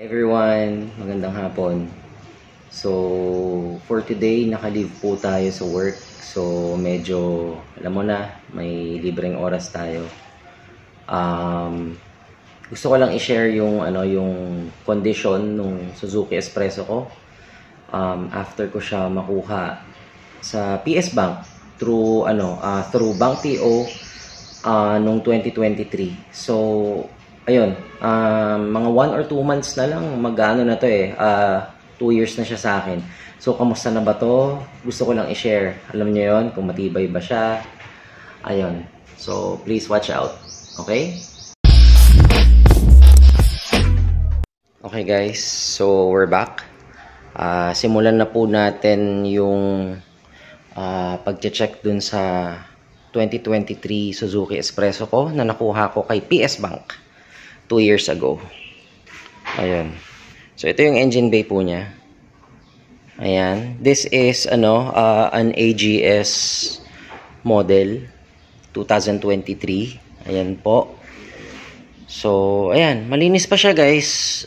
Everyone, magandang hapon. So, for today, naka-leave po tayo sa work. So, medyo, alam mo na, may libreng oras tayo. Gusto ko lang i-share yung, yung condition ng Suzuki Espresso ko. After ko siya makuha sa PS Bank through, through Bank PO noong 2023. So, ayun, mga 1 or 2 months na lang mag-ano na to 2 years na siya sa akin. So, kamusta na ba to? Gusto ko lang i-share. Alam niyo yon kung matibay ba siya. Ayun. So, please watch out. Okay? Okay guys, so we're back. Simulan na po natin yung pag-check dun sa 2023 Suzuki Espresso ko na nakuha ko kay PS Bank 2 years ago. Ayan. So, ito yung engine bay po niya. Ayan. This is, an AGS model 2023. Ayan po. So, ayan. Malinis pa siya, guys.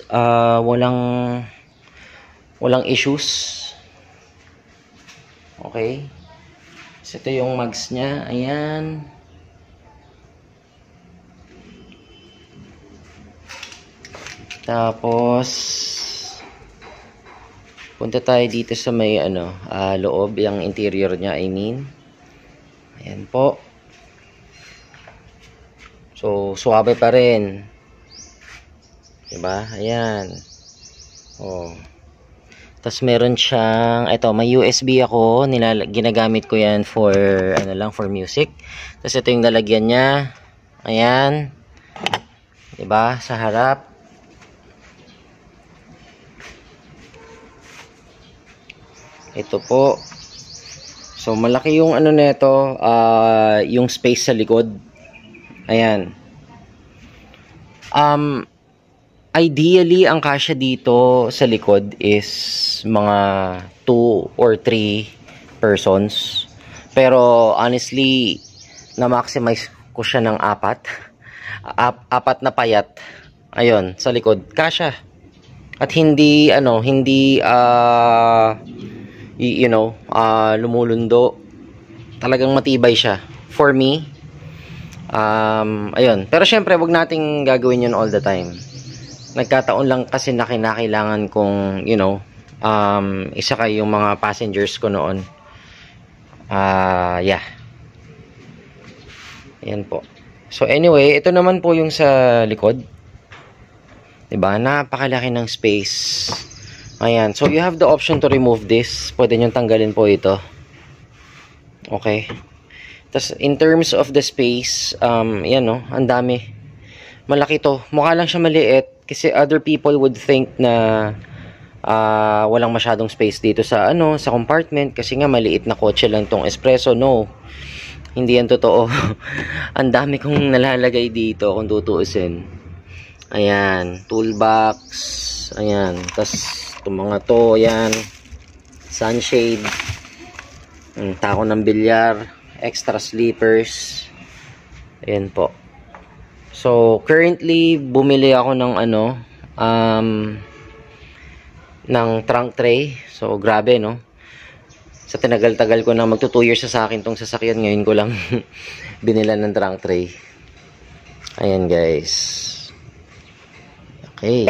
Walang issues. Okay. So, ito yung mags niya. Ayan. Tapos punta tayo dito sa may loob, yung interior niya, I mean. Ayan po. So, suwabe pa rin. Diba? Ayan. Oh. Tapos meron siyang, ito, may USB ako, ginagamit ko yan for for music. Tapos ito yung lalagyan niya. Ayan. Diba? Sa harap. Ito po. So, malaki yung nito, yung space sa likod. Ayan. Ideally, ang kasya dito sa likod is mga 2 or 3 persons. Pero, honestly, na-maximize ko siya ng 4. 4 na payat. Ayun, sa likod. Kasya. At hindi, lumulundo. Talagang matibay siya. For me, ayun. Pero syempre, wag nating gagawin yun all the time. Nagkataon lang kasi na kinakailangan kong, isa kayo yung mga passengers ko noon. Yeah. Ayan po. So anyway, ito naman po yung sa likod. Diba? Napakalaki ng space. Ayan. So you have the option to remove this. Pwede nyo tanggalin po ito. Okay. Tapos, in terms of the space, yan ang dami. Malaki to. Mukha lang siya maliit kasi other people would think na walang masyadong space dito sa sa compartment kasi nga maliit na kotse lang tong espresso. No. Hindi yan totoo. Ang dami kong nalalagay dito kung tutuusin. Ayan, toolbox. Ayan, tapos itong mga to, ayan. Sunshade. Tako ng bilyar. Extra sleepers. Ayan po. So, currently, bumili ako ng ng trunk tray. So, grabe, no? Sa tinagal-tagal ko na magto 2 years sa akin tong sasakyan. Ngayon ko lang binilan ng trunk tray. Ayan, guys. Okay.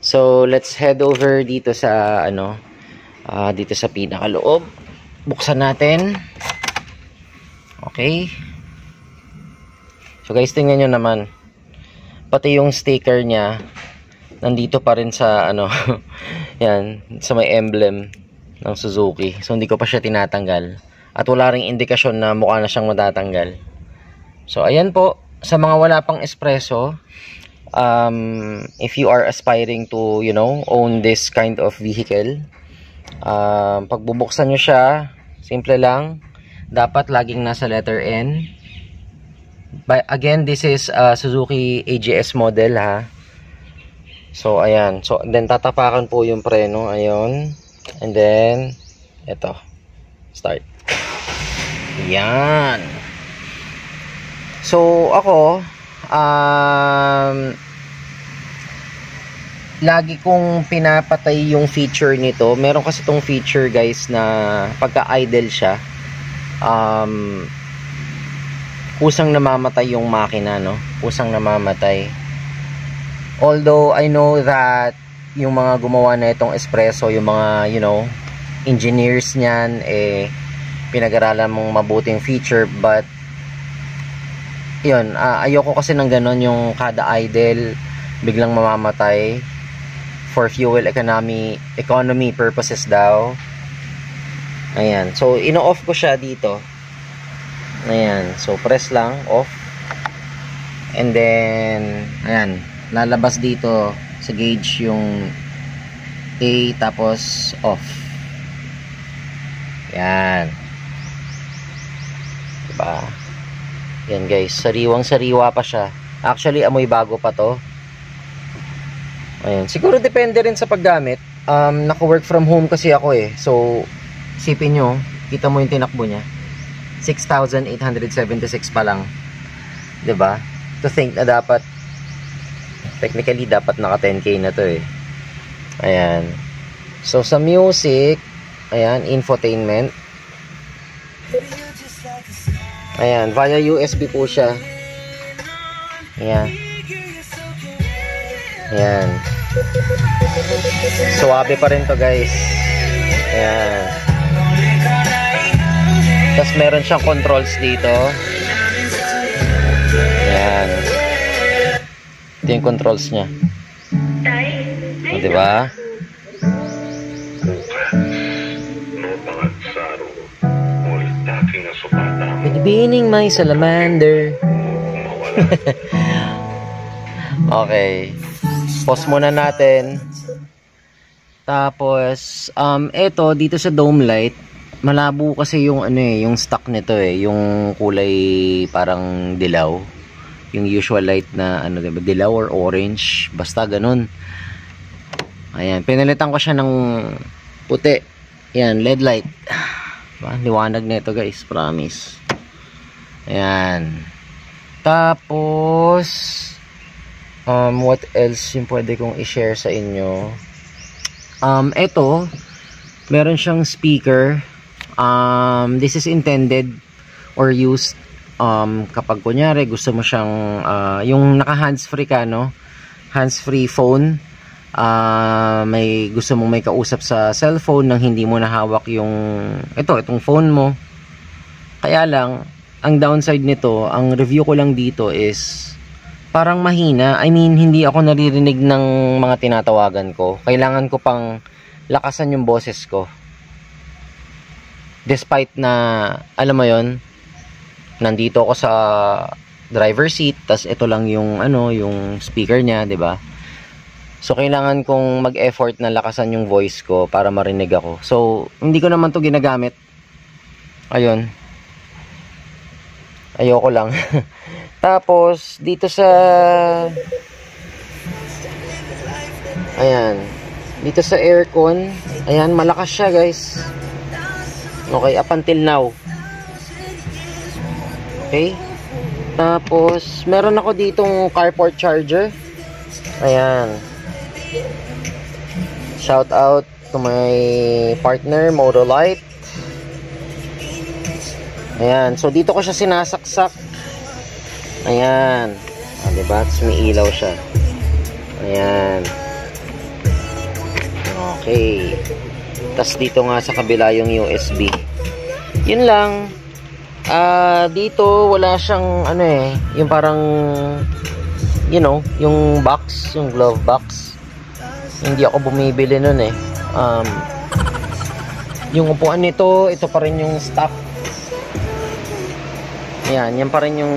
So, let's head over dito sa, dito sa pinakaloob. Buksan natin. Okay. So guys, tingnan nyo naman. Pati yung sticker niya, nandito pa rin sa, yan, sa may emblem ng Suzuki. So hindi ko pa siya tinatanggal. At wala ring indikasyon na mukha na siyang matatanggal. So ayan po, sa mga wala pang espresso, if you are aspiring to, own this kind of vehicle, pagbubuksan nyo siya, simple lang. Dapat laging nasa letter N. Again, this is Suzuki AGS model, ha. So, ayan. So, then tatapakan po yung preno. Ayun. And then, ito. Start. Yan. So, ako, lagi kong pinapatay yung feature nito. Meron kasi tong feature guys na pagka idle siya, kusang namamatay yung makina, no? Kusang namamatay. Although I know that yung mga gumawa na itong espresso, yung mga, you know, engineers niyan, pinag-aralan mong mabuting feature, but yun, ayoko kasi ng ganon, yung kada idle biglang mamamatay for fuel economy purposes daw. Ayan, so ino-off ko siya dito. Ayan, so press lang, off, and then ayan, lalabas dito sa gauge yung A, tapos off. Yan, diba? Yan guys, sariwang sariwa pa siya. Actually amoy bago pa to. Ayan, siguro depende rin sa paggamit. Naka-work from home kasi ako so isipin nyo, kita mo yung tinakbo niya, 6,876 pa lang, diba? To think na dapat, technically dapat naka 10k na to Ayan, so sa music, ayan, infotainment, ayan, via USB po siya. Ayan, ayan, suwabe pa rin to guys. Ayan, tapos meron siyang controls dito. Ayan, ito yung controls niya, o, diba? Binibining may salamander. Okay, pause muna natin. Tapos eto dito sa dome light, malabo kasi yung yung stock nito yung kulay parang dilaw, yung usual light na diba, dilaw or orange, basta ganun. Ayan, pinalitan ko siya ng puti. Yan, LED light. Liwanag nito guys, promise. Ayan, tapos what else yung pwede kong i-share sa inyo? Eto, meron siyang speaker. This is intended or used kapag kunyari gusto mo siyang yung naka hands-free ka, no? Hands-free phone. May gusto mong may kausap sa cellphone nang hindi mo nahawak yung itong phone mo. Kaya lang, ang downside nito, ang review ko lang dito is parang mahina. I mean, hindi ako naririnig ng mga tinatawagan ko. Kailangan ko pang lakasan yung boses ko. Despite na, alam mo yon, nandito ako sa driver seat, tas ito lang yung yung speaker niya, 'di ba? So kailangan kong mag-effort na lakasan yung voice ko para marinig ako. So hindi ko naman 'to ginagamit. Ayun. Ayoko lang. Tapos dito sa ayan, dito sa aircon, ayan, malakas siya, guys. Okay, up until now. Okay. Tapos meron ako ditong carport charger. Ayan. Shout out to my partner Motolite. Ayan, so dito ko siya sinasaksak. Ayan. Diba? Tapos may ilaw siya. Ayan. Okay. Tapos dito nga sa kabila yung USB. Yun lang. Dito wala siyang yung parang yung box, yung glove box. Hindi ako bumibili nun yung upuan nito, ito pa rin yung stock. Ayan, yan pa rin yung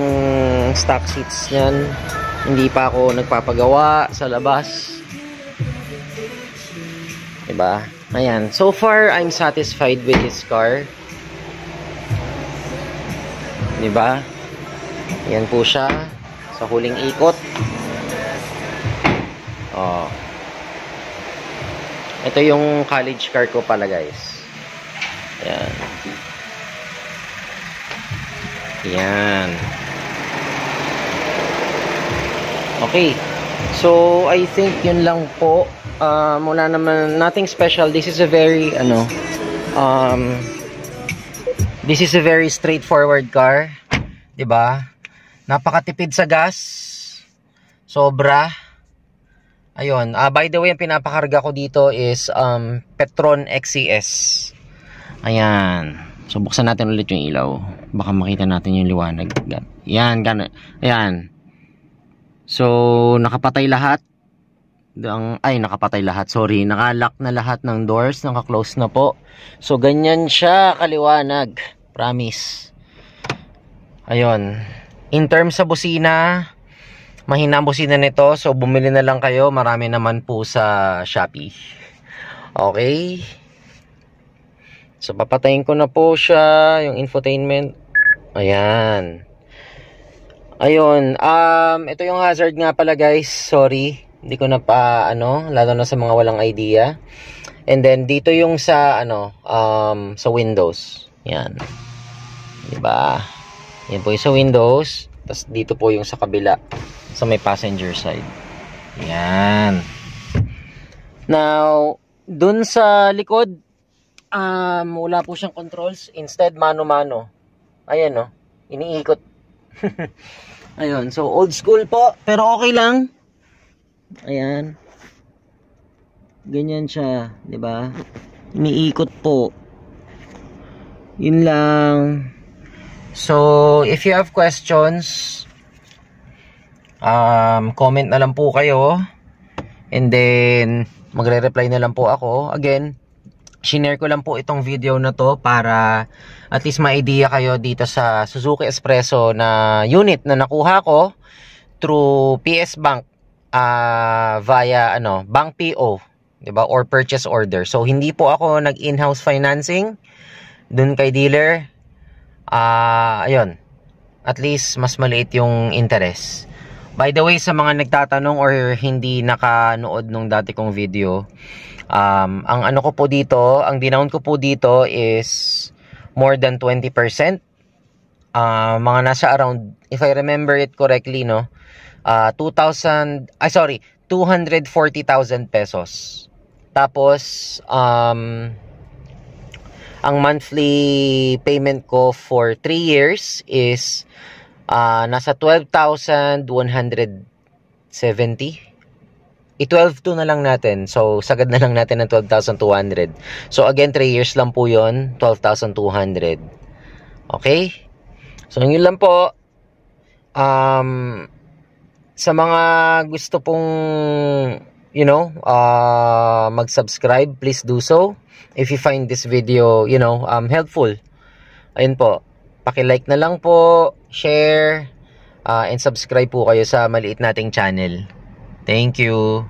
stock seats niyan. Hindi pa ako nagpapagawa sa labas. Diba? Ayan, so far I'm satisfied with this car. Diba? Ayan po siya sa huling ikot. Oh. Ito yung college car ko pala, guys. Ayan. Ayan. Okay. So, I think yun lang po. Wala naman, nothing special. This is a very, this is a very straightforward car. 'Di ba? Napakatipid sa gas. Sobra. Ayun. By the way, ang pinapakarga ko dito is Petron XCS. Ayan. So, buksan natin ulit yung ilaw. Baka makita natin yung liwanag. Yan. Ayan. So, nakapatay lahat. Nakapatay lahat. Sorry. Nakalock na lahat ng doors. Naka-close na po. So, ganyan siya kaliwanag. Promise. Ayun. In terms sa busina, mahina ang busina nito. So, bumili na lang kayo. Marami naman po sa Shopee. Okay. So, papatayin ko na po siya. Yung infotainment. Ayan. Ayun. Ito yung hazard nga pala, guys. Sorry. Hindi ko na pa, lalo na sa mga walang idea. And then, dito yung sa, sa windows. Yan. Diba? Yan po yung sa windows. Tapos, dito po yung sa kabila. Sa may passenger side. Yan. Now, dun sa likod, wala po siyang controls. Instead, mano-mano. Ayan, no? Iniikot. Ayun. So, old school po. Pero okay lang. Ayan. Ganyan siya. 'Di ba? Iniikot po. Yun lang. So, if you have questions, comment na lang po kayo. And then, magre-reply na lang po ako. Again, shinare ko lang po itong video na to para at least ma-idea kayo dito sa Suzuki Espresso na unit na nakuha ko through PS Bank via Bank PO, 'di ba, or purchase order. So hindi po ako nag-in-house financing dun kay dealer. Ayun. At least mas maliit yung interest. By the way, sa mga nagtatanong or hindi nakanood nung dati kong video, ang ko po dito, ang dinown ko po dito is more than 20%. Mga nasa around, if I remember it correctly, 240,000 pesos. Tapos, ang monthly payment ko for 3 years is nasa 12,170. I-12 to na lang natin. So, sagad na lang natin ng 12,200. So, again, 3 years lang po yun. 12,200. Okay? So, yun lang po. Sa mga gusto pong, mag-subscribe, please do so. If you find this video, helpful. Ayun po. Paki-like na lang po, share, and subscribe po kayo sa maliit nating channel. Thank you.